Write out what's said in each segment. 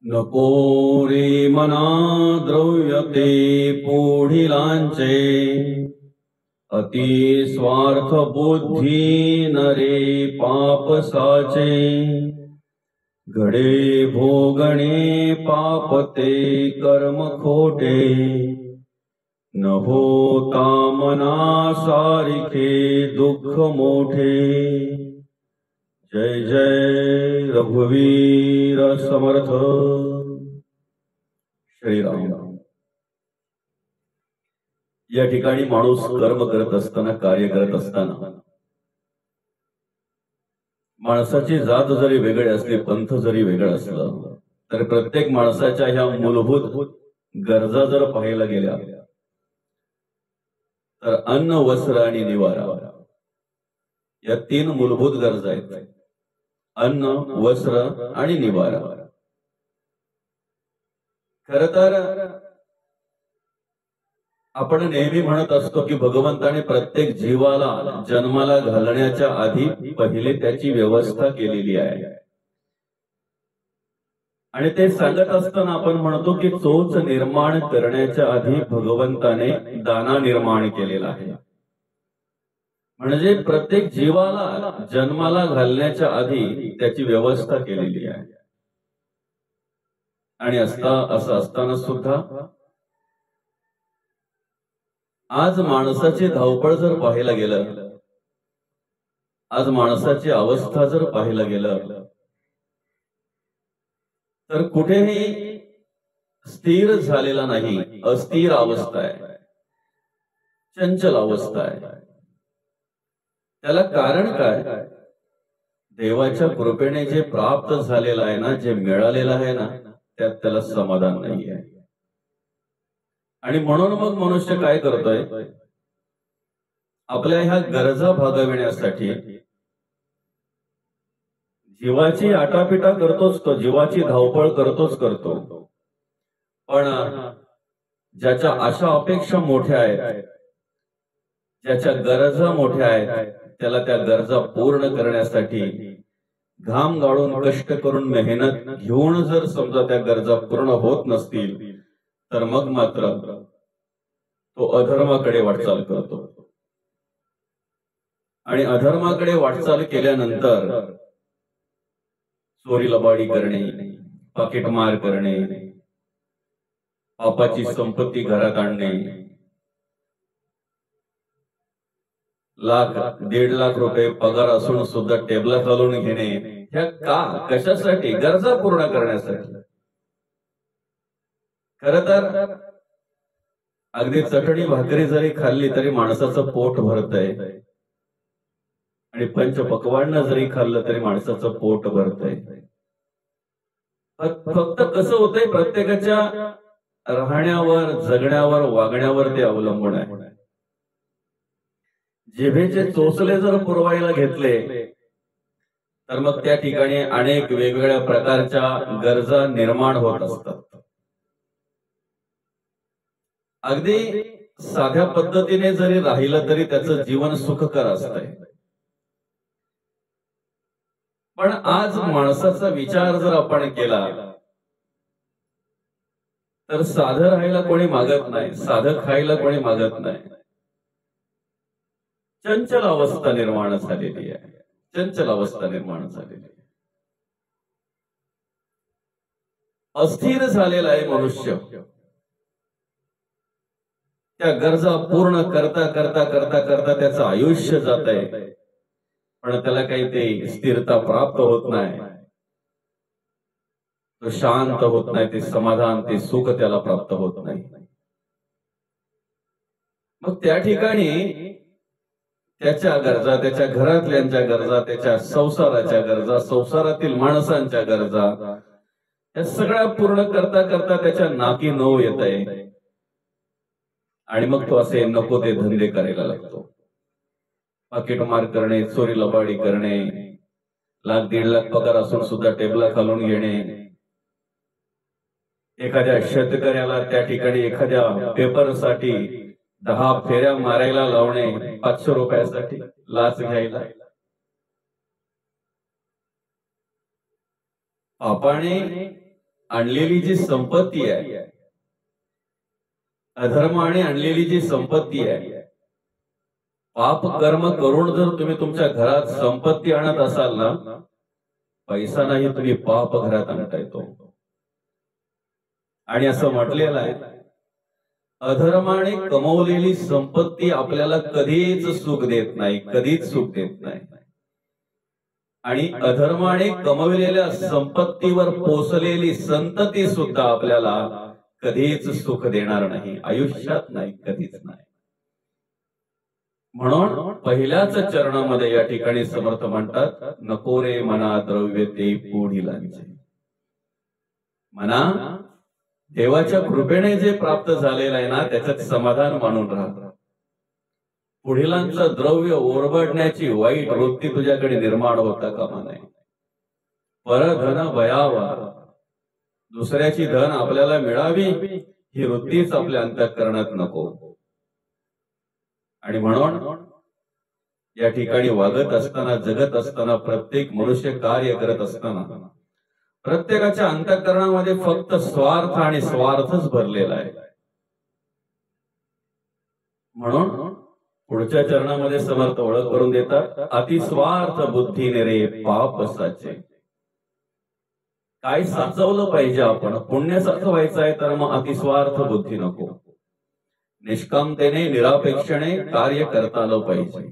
नको रे मना द्रव्यते पुढिलांचे, अति स्वार्थ बुद्धी नरे पाप साचे, घडे भोगणे पाप ते कर्म खोटे, न होता मना सारिखे दुःख मोठे। जय जय रघुवीर समर्थ श्रीराम। या ठिकाणी माणूस कर्म करत असताना, कार्य करत असताना, माणसाची जात जरी वेगळी असली, पंथ जरी वेगळा असला, तर प्रत्येक माणसाच्या ह्या मूलभूत गरजा जर पाहायला गेल्या तर अन्न, वस्त्र आणि निवारा या तीन मूलभूत गरजा आहेत। अन्न, वस्त्र आणि निवारा। खर तर आपण नेहमी म्हणत असतो की भगवंताने प्रत्येक जीवाला जन्माला घालण्याच्या आधी पहिले त्याची व्यवस्था केलेली आहे, आणि ते सांगत असताना आपण म्हणतो की चोच निर्माण करण्याच्या आधी भगवंताने दाना निर्माण केलेला आहे। म्हणजे प्रत्येक जीवाला जन्माला घालण्याच्या आधी त्याची व्यवस्था केलेली आहे। आणि असं असताना सुद्धा आज माणसाची धावपळ जर पाहायला गेलं, आज माणसाची अवस्था जर पाहायला गेलं, तर कुठेही स्थिर झालेला नाही, अस्थिर अवस्था आहे, चंचल अवस्था आहे। त्याला कारण काय? देवाच्या कृपेने जे प्राप्त झालेलं आहे ना, जे मिळालेलं आहे ना, त्यात त्याला समाधान नाही आहे। आणि म्हणून मग मनुष्य काय करतोय? आपल्या ह्या गरजा भागविण्यासाठी जीवाची आटापिटा करतोच तो, जीवाची धावपळ करतो, पण ज्याच्या आशा अपेक्षा मोठ्या आहेत, ज्याच्या गरजा मोठ्या आहेत, त्याला त्या गरजा पूर्ण करण्यासाठी घाम गाळून, कष्ट करून, मेहनत घेऊन जर समजा त्या गरजा पूर्ण होत नसतील, तर मग मात्र तो अधर्माकडे वाटचाल करतो। आणि अधर्माकडे वाटचाल केल्यानंतर चोरी लबाडी करणे, पाकिटमार करणे, पापाची संपत्ती घरात आणणे, लाख, 1.5 लाख रुपये पगार असून सुद्धा टेबला चालवून घेणे, ह्या का, कशासाठी? गरजा पूर्ण करण्यासाठी। खर तर अगदी चटणी भाकरी जरी खाल्ली तरी माणसाचं पोट भरतंय, आणि पंचपक्वान्न जरी खाल्लं तरी माणसाचं पोट भरतंय। फक्त कसं होतंय, प्रत्येकाच्या राहण्यावर, जगण्यावर, वागण्यावर ते अवलंबून आहे। जिभेचे चोचले जर पुरवायला घेतले तर मग त्या ठिकाणी अनेक वेगवेगळ्या प्रकारच्या गरजा निर्माण होत असतात। अगदी साध्या पद्धतीने जरी राहिलं तरी त्याचं जीवन सुखकर असतंय। पण आज माणसाचा विचार जर आपण केला तर साधं राहायला कोणी मागत नाही, साधं खायला कोणी मागत नाही। चंचल अवस्था निर्माण झालेली आहे, चंचल अवस्था निर्माण झालेली आहे। अस्थिर झालेला आहे मनुष्य। त्या गरजा पूर्ण करता करता करता करता त्याचं आयुष्य जात आहे, पण त्याला काही ते स्थिरता प्राप्त होत नाही, तो शांत होत नाही, ते समाधान, ते सुख त्याला प्राप्त होत नाही। मग त्या ठिकाणी त्याच्या गरजा, त्याच्या घरातल्यांच्या गरजा, त्याच्या संसाराच्या गरजा, संसारातील माणसांच्या गरजा, या सगळ्या पूर्ण करता करता त्याच्या नाकी नऊ येत आहे, आणि मग तो असे नको ते धंदे करायला लागतो। पाकिटमार करणे, चोरी लबाडी करणे, 1 लाख 1.5 लाख पगार असून सुद्धा टेबला खालून घेणे, एखाद्या शेतकऱ्याला त्या ठिकाणी एखाद्या पेपरसाठी 10 फेऱ्या मारायला लावणे, 500 रुपयासाठी लाच घ्यायला। पापाने आणलेली जी संपत्ती आहे, अधर्माने आणलेली जी संपत्ती आहे, पाप कर्म करून जर तुम्ही तुमच्या घरात संपत्ती आणत असाल ना, पैसा नाही तुम्ही पाप घरात आणता येतो. आणि असं म्हटलेलं आहे, अधर्माने कमवलेली संपत्ती आपल्याला कधीच सुख देत नाही, कधीच सुख देत नाही. आणि अधर्माने कमविलेल्या संपत्तीवर पोसलेली संतती सुद्धा आपल्याला कधीच सुख देणार नाही, आयुष्यात नाही, कधीच नाही. म्हणून पहिल्याच चरणामध्ये या ठिकाणी समर्थ म्हणतात, नको रे मना द्रव्य ते पुढीलांचे. मना देवाच्या कृपेने जे प्राप्त झालेलं आहे ना, त्याच्यात समाधान मानून राहा. पुढीलांचं द्रव्य ओरबडण्याची वाईट वृत्ती तुझ्याकडे निर्माण होता कामा नये. परधन भयावा, दुसऱ्याची धन आपल्याला मिळावी ही वृत्तीच आपल्या अंतःकरणात नको. आणि म्हणून या ठिकाणी वागत असताना, जगत असताना, प्रत्येक मनुष्य कार्य करत असताना प्रत्येकाच्या अंतःकरणामध्ये फक्त स्वार्थ आणि स्वार्थच भरलेला आहे. म्हणून पुढच्या चरणामध्ये समर्थ ओळख करून देतात, अतिस्वार्थ बुद्धीने रे पाप साचे. काय साचवलं पाहिजे, आपण पुण्य साचवायचं आहे तर मग अतिस्वार्थ बुद्धी नको. निष्कामतेने निरापेक्षेने कार्य करता आलं पाहिजे.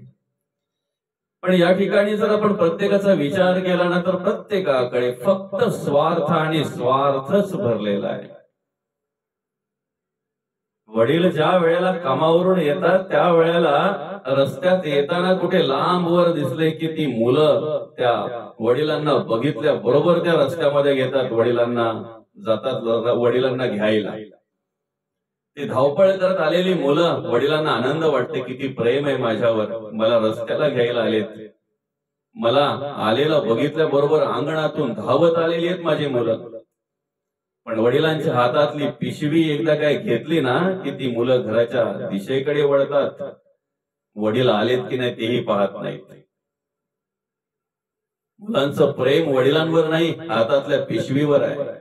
पण या ठिकाणी जर आपण प्रत्येकाचा विचार केला ना, तर प्रत्येकाकडे फक्त स्वार्थ आणि स्वार्थच भरलेला आहे. वडील ज्या वेळेला कामावरून येतात त्या वेळेला रस्त्यात येताना कुठे लांबवर दिसले की ती मुलं त्या वडिलांना बघितल्या बरोबर त्या रस्त्यामध्ये घेतात, वडिलांना जातात, वडिलांना घ्यायला. ती धावपळ करत आलेली मुलं, वडिलांना आनंद वाटते, किती प्रेम आहे माझ्यावर, मला रस्त्याला घ्यायला आलेत, मला आलेला बघितल्या बरोबर अंगणातून धावत आलेली आहेत माझी मुलं. पण वडिलांच्या हातातली पिशवी एकदा काय घेतली ना की ती मुलं घराच्या दिशेकडे वळतात, वडील आलेत की नाही तेही पाहत नाहीत. मुलांचं प्रेम वडिलांवर नाही, हातातल्या पिशवीवर आहे.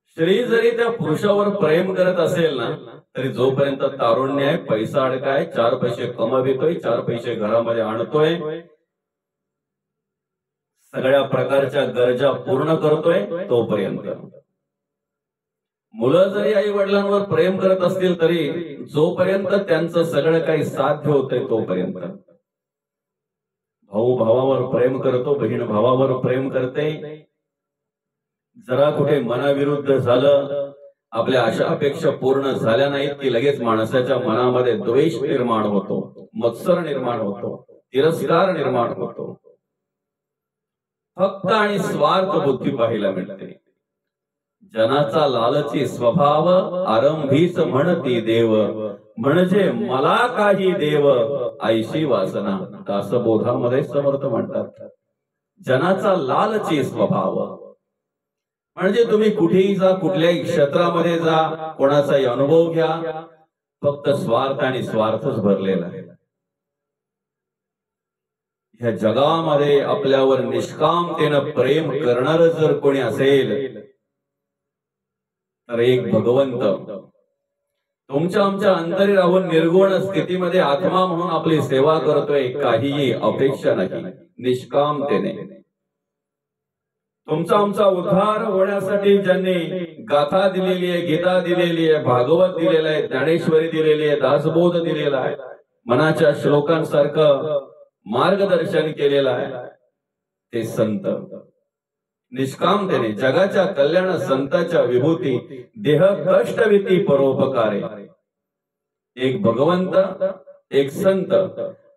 स्त्री जरी त्या पुरुषावर प्रेम करत असेल ना, तरी जोपर्यंत तारुण्य आहे, पैसा अडकाय, 4 पैसे कमवितोय, 4 पैसे घरामध्ये आणतोय, सगळ्या प्रकारच्या गरजा पूर्ण करतोय, तोपर्यंत. मुलं जरी आई वडिलांवर प्रेम करत असतील तरी जोपर्यंत त्यांचं सगळं काही साध्य होतंय तोपर्यंत. भाऊ भावावर प्रेम करतो, बहीण भावावर प्रेम करते. जरा कुठे मनाविरुद्ध झालं, आपल्या आशा अपेक्षा पूर्ण झाल्या नाहीत की लगेच माणसाच्या मनामध्ये द्वेष निर्माण होतो, मत्सर निर्माण होतो, तिरस्कार निर्माण होतो. फक्त आणि स्वार्थ बुद्धी पाहायला मिळते. जनाचा लालची स्वभाव आरंभीच म्हणती देव, म्हणजे मला काही देव ऐशी वासना. दासबोधामध्ये समर्थ म्हणतात, जनाचा लालची स्वभाव म्हणजे तुम्ही कुठेही जा, कुठल्याही क्षेत्रामध्ये जा, कोणाचाही अनुभव घ्या, फक्त स्वार्थ आणि स्वार्थच भरलेला आहे. ह्या जगामध्ये आपल्यावर निष्कामतेनं प्रेम करणार जर कोणी असेल तर एक भगवंत तुमच्या आमच्या अंतरी राहून निर्गुण स्थितीमध्ये आत्मा म्हणून आपली सेवा करतोय, काहीही अपेक्षा नाही, निष्कामतेने. तुमचा आमचा उद्धार होण्यासाठी ज्यांनी गाथा दिलेली आहे, गीता दिलेली आहे, भागवत दिलेलं आहे, ज्ञानेश्वरी दिलेली आहे, दासबोध दिलेला आहे, मनाच्या श्लोकांसारखं मार्गदर्शन केलेलं आहे, ते संत. निष्कामतेने जगाच्या कल्याण संतांच्या विभूती, देह कष्टविती परोपकारे. एक भगवंत, एक संत,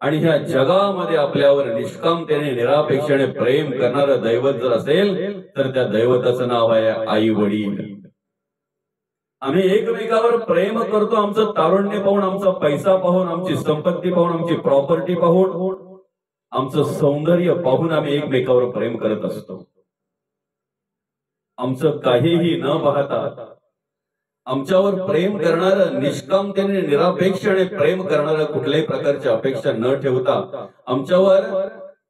आणि ह्या जगामध्ये आपल्यावर निष्कामतेने निरापेक्षेने प्रेम करणारं दैवत जर असेल तर त्या दैवताचं नाव आहे आई वडील. आम्ही एकमेकावर प्रेम करतो, आमचं तारुण्य पाहून, आमचा पैसा पाहून, आमची संपत्ती पाहून, आमची प्रॉपर्टी पाहून, आमचं सौंदर्य पाहून आम्ही एकमेकावर प्रेम करत असतो. आमचं काहीही न पाहता आमच्यावर प्रेम करणारं, निष्कामतेने निरापेक्षेने प्रेम करणारं, कुठल्याही प्रकारची अपेक्षा न ठेवता आमच्यावर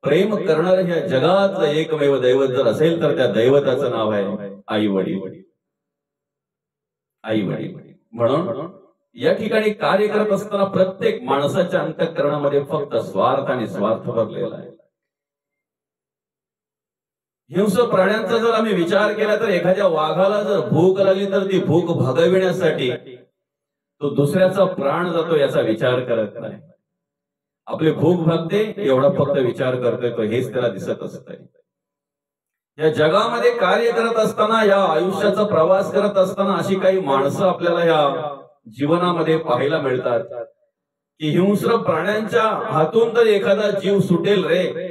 प्रेम करणारं या जगातलं एकमेव दैवत जर असेल तर त्या दैवताचं नाव आहे आई वडील. आई वडील म्हणून या ठिकाणी कार्य करत असताना प्रत्येक माणसाच्या अंतःकरणामध्ये फक्त स्वार्थ आणि स्वार्थ भरलेला आहे. हिंस्र प्राण्यांचा जर आम्ही विचार केला तर एखाद्या वाघाला जर भूक लागली तर ती भूक भागविण्यासाठी तो दुसऱ्याचा प्राण जातो याचा विचार करत नाही. आपली भूक भागते एवढा फक्त विचार करतोय तो, हेच त्याला दिसत असतंय. या जगामध्ये कार्य करत असताना, या आयुष्याचा प्रवास करत असताना अशी काही माणसं आपल्याला या जीवनामध्ये पाहायला मिळतात की हिंस्र प्राण्यांच्या हातून तर एखादा जीव सुटेल रे,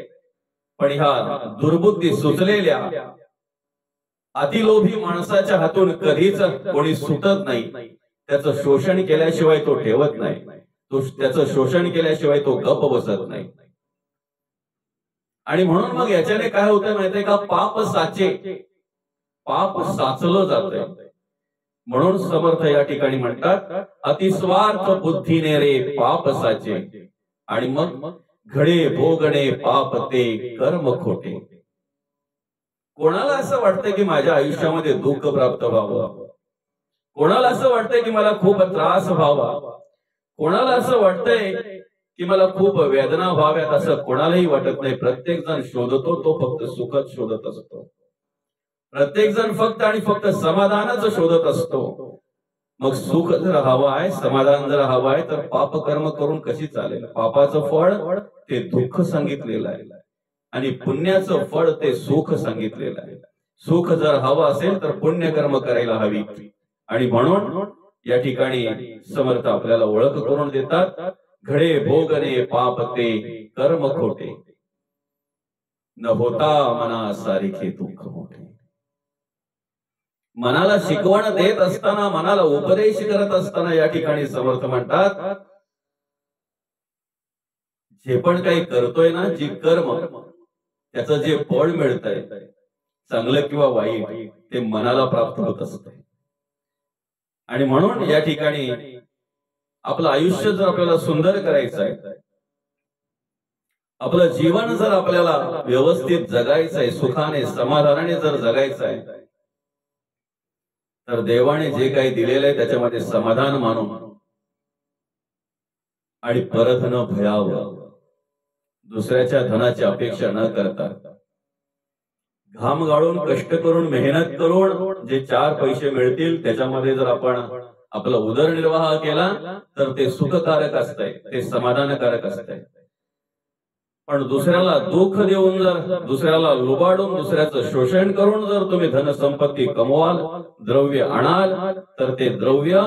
पण ह्या दुर्बुद्धी सुचलेल्या अतिलोभी माणसाच्या हातून कधीच कोणी सुटत नाही. त्याचं शोषण केल्याशिवाय तो ठेवत नाही, त्याचं शोषण केल्याशिवाय तो गप्प बसत नाही. आणि म्हणून मग याच्याने काय होतं माहितीये का, पाप साचलं जातंय. म्हणून समर्थ या ठिकाणी म्हणतात अतिस्वार्थ बुद्धीने रे पाप साचे, आणि मग घडे भोगणे पाप ते कर्म खोटे. कोणाला असं वाटतंय की माझ्या आयुष्यामध्ये दुःख प्राप्त व्हावं, कोणाला असं वाटतंय की मला खूप त्रास व्हावा, कोणाला असं वाटतंय की मला खूप वेदना व्हाव्यात, असं कोणालाही वाटत नाही. प्रत्येक जण शोधतो तो फक्त सुखच शोधत असतो. प्रत्येक जण फक्त आणि फक्त समाधानच शोधत असतो. मग सुख जर हवं आहे, समाधान जर हवं आहे, तर पाप कर्म करून कशी चालेल. पापाचं फळ ते दुःख सांगितलेलं आहे आणि पुण्याचं फळ ते सुख सांगितलेलं आहे. सुख जर हवं असेल तर पुण्य कर्म करायला हवी. आणि म्हणून या ठिकाणी समर्थ आपल्याला ओळख करून देतात, घडे भोगणे पाप ते कर्म खोटे, न होता मना सारिखे दुःख मोठे. मनाला शिकवण देत असताना, मनाला उपदेश करत असताना या ठिकाणी समर्थ म्हणतात जे पण काही करतोय ना, जी कर्म, त्याचं जे फळ मिळतंय चांगलं किंवा वाईट, ते मनाला प्राप्त होत असतं. आणि म्हणून या ठिकाणी आपलं आयुष्य जर आपल्याला सुंदर करायचं आहे, आपलं जीवन जर आपल्याला व्यवस्थित जगायचं आहे, सुखाने समाधानाने जर जगायचं आहे, तर देवाने जे काही दिलेलं आहे त्याच्यामध्ये समाधान मानून आणि परधन भयावं, दुसऱ्याच्या धनाची अपेक्षा न करता, घाम गाळून कष्ट करून मेहनत करून जे 4 पैसे मिळतील त्याच्यामध्ये जर आपण आपला उदरनिर्वाह केला तर ते सुखकारक असतंय, ते समाधानकारक असतंय. पण दुसऱ्याला दुःख देऊन, जर दुसऱ्याला लुबाडून, दुसऱ्याचं शोषण करून जर तुम्ही धनसंपत्ती कमवाल, द्रव्य आणाल, तर ते द्रव्य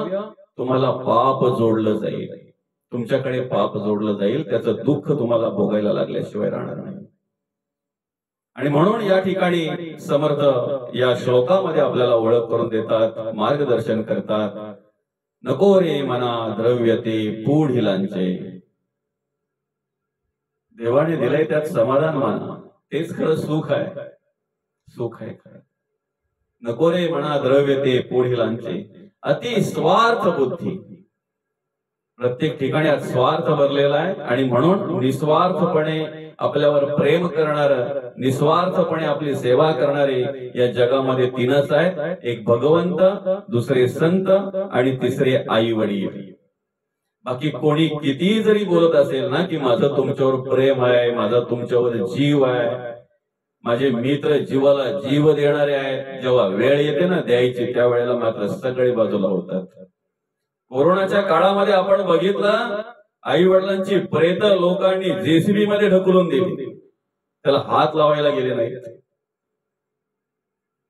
तुम्हाला पाप जोडलं जाईल, तुमच्याकडे पाप जोडलं जाईल, त्याचं दुःख तुम्हाला भोगायला लागल्याशिवाय राहणार नाही. आणि म्हणून या ठिकाणी समर्थ या श्लोकामध्ये आपल्याला ओळख करून देतात, मार्गदर्शन करतात, नको रे मना द्रव्य ते पुढिलांचे. देवाने दिलंय त्यात समाधान माना, तेच खरं सुख आहे, सुख आहे खरं. नको रे म्हणा द्रव्य ते पुढिलांचे, अति स्वार्थ बुद्धी. प्रत्येक ठिकाणी स्वार्थ भरलेला आहे. आणि म्हणून निस्वार्थपणे आपल्यावर प्रेम करणार, निस्वार्थपणे आपली सेवा करणारे या जगामध्ये 3च आहेत, एक भगवंत, दुसरे संत आणि तिसरे आई वडील. बाकी कोणी किती जरी बोलत असेल ना की माझं तुमच्यावर प्रेम आहे, माझा तुमच्यावर जीव आहे, माझे मित्र जीवाला जीव देणारे आहेत, जेव्हा वेळ येते ना द्यायची त्यावेळेला मात्र सगळे बाजूला होतात. कोरोनाच्या काळामध्ये आपण बघितलं, आई वडिलांची प्रेत लोकांनी जेसीबी मध्ये ढकलून दिली, त्याला हात लावायला गेले नाहीत.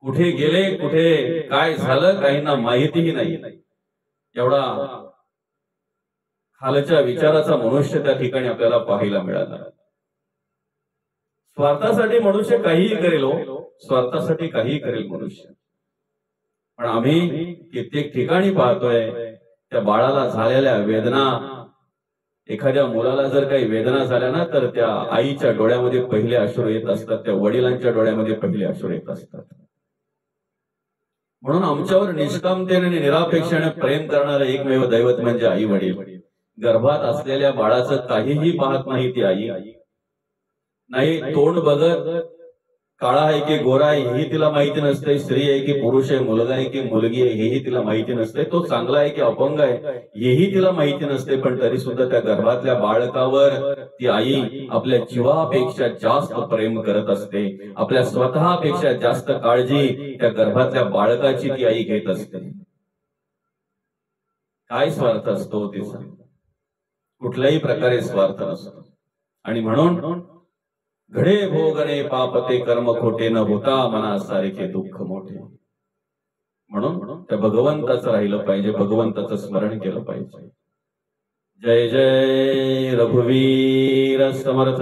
कुठे गेले, कुठे काय झालं काहींना माहितीही नाही. एवढा खालच्या विचाराचा मनुष्य त्या ठिकाणी आपल्याला पाहायला मिळाला. स्वार्थासाठी मनुष्य काहीही करेल, स्वार्थासाठी काहीही करेल मनुष्य. पण आम्ही कित्येक ठिकाणी पाहतोय त्या बाळाला झालेल्या वेदना, एखाद्या मुलाला जर काही वेदना झाल्या ना तर त्या आईच्या डोळ्यामध्ये पहिले अश्रू येत असतात, त्या वडिलांच्या डोळ्यामध्ये पहिले अश्रू येत असतात. म्हणून आमच्यावर निष्कामतेने आणि निरापेक्षाने प्रेम करणारं एकमेव दैवत म्हणजे आई वडील. गर्भात असलेल्या बाळाचं काहीही पाहत नाही ती आई, नाही तोंड बघत काळा आहे की गोरा आहे हेही तिला माहिती नसते, स्त्री आहे की पुरुष आहे, मुलगा आहे की मुलगी आहे हेही तिला माहिती नसते, तो चांगला आहे की अपंग आहे हेही तिला माहिती नसते. पण तरी सुद्धा त्या गर्भातल्या बाळकावर ती आई आपल्या जीवापेक्षा जास्त प्रेम करत असते. आपल्या स्वतःपेक्षा जास्त काळजी त्या गर्भातल्या बाळकाची ती आई घेत असते. काय स्वार्थ असतो तिचा? कुठल्याही प्रकारे स्वार्थ नसतो. आणि म्हणून घडे भोगणे पापते कर्म खोटे न होता मना सारखे दुःख मोठे. म्हणून त्या भगवंताचं राहिलं पाहिजे, भगवंताचं स्मरण केलं पाहिजे. जय जय रघुवीर समर्थ.